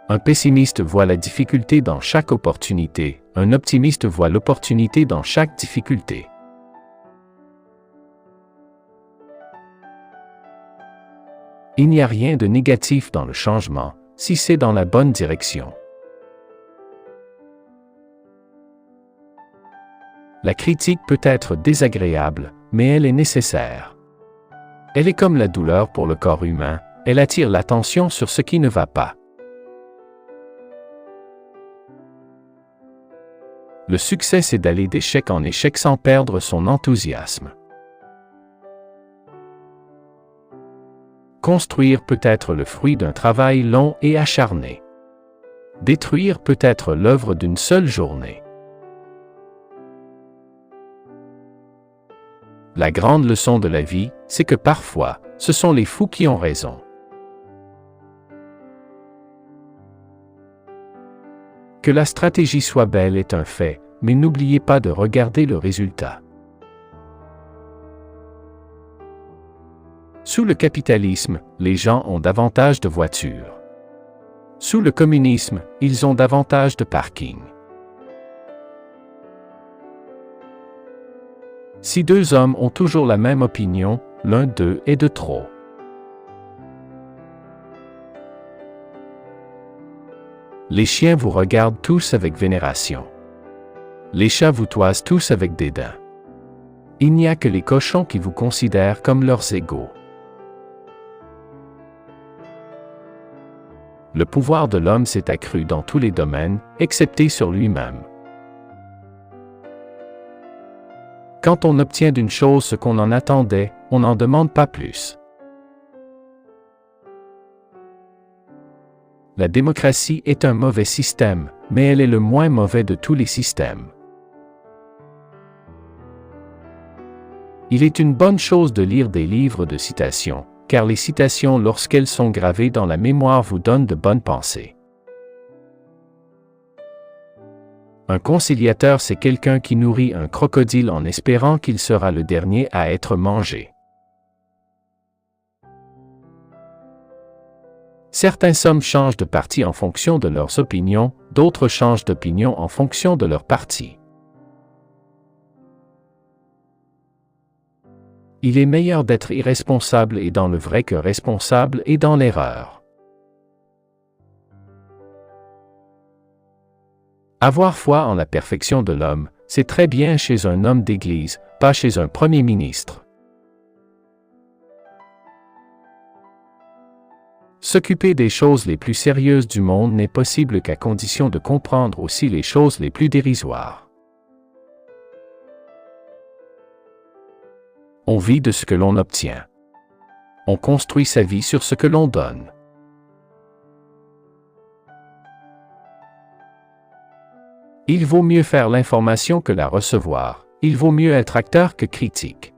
Un pessimiste voit la difficulté dans chaque opportunité, un optimiste voit l'opportunité dans chaque difficulté. Il n'y a rien de négatif dans le changement, si c'est dans la bonne direction. La critique peut être désagréable, mais elle est nécessaire. Elle est comme la douleur pour le corps humain, elle attire l'attention sur ce qui ne va pas. Le succès, c'est d'aller d'échec en échec sans perdre son enthousiasme. Construire peut être le fruit d'un travail long et acharné. Détruire peut être l'œuvre d'une seule journée. La grande leçon de la vie, c'est que parfois, ce sont les fous qui ont raison. Que la stratégie soit belle est un fait, mais n'oubliez pas de regarder le résultat. Sous le capitalisme, les gens ont davantage de voitures. Sous le communisme, ils ont davantage de parkings. Si deux hommes ont toujours la même opinion, l'un d'eux est de trop. Les chiens vous regardent tous avec vénération. Les chats vous toisent tous avec dédain. Il n'y a que les cochons qui vous considèrent comme leurs égaux. Le pouvoir de l'homme s'est accru dans tous les domaines, excepté sur lui-même. Quand on obtient d'une chose ce qu'on en attendait, on n'en demande pas plus. La démocratie est un mauvais système, mais elle est le moins mauvais de tous les systèmes. Il est une bonne chose de lire des livres de citations, car les citations, lorsqu'elles sont gravées dans la mémoire, vous donnent de bonnes pensées. Un conciliateur, c'est quelqu'un qui nourrit un crocodile en espérant qu'il sera le dernier à être mangé. Certains hommes changent de parti en fonction de leurs opinions, d'autres changent d'opinion en fonction de leur parti. Il est meilleur d'être irresponsable et dans le vrai que responsable et dans l'erreur. Avoir foi en la perfection de l'homme, c'est très bien chez un homme d'Église, pas chez un premier ministre. S'occuper des choses les plus sérieuses du monde n'est possible qu'à condition de comprendre aussi les choses les plus dérisoires. On vit de ce que l'on obtient. On construit sa vie sur ce que l'on donne. Il vaut mieux faire l'information que la recevoir. Il vaut mieux être acteur que critique.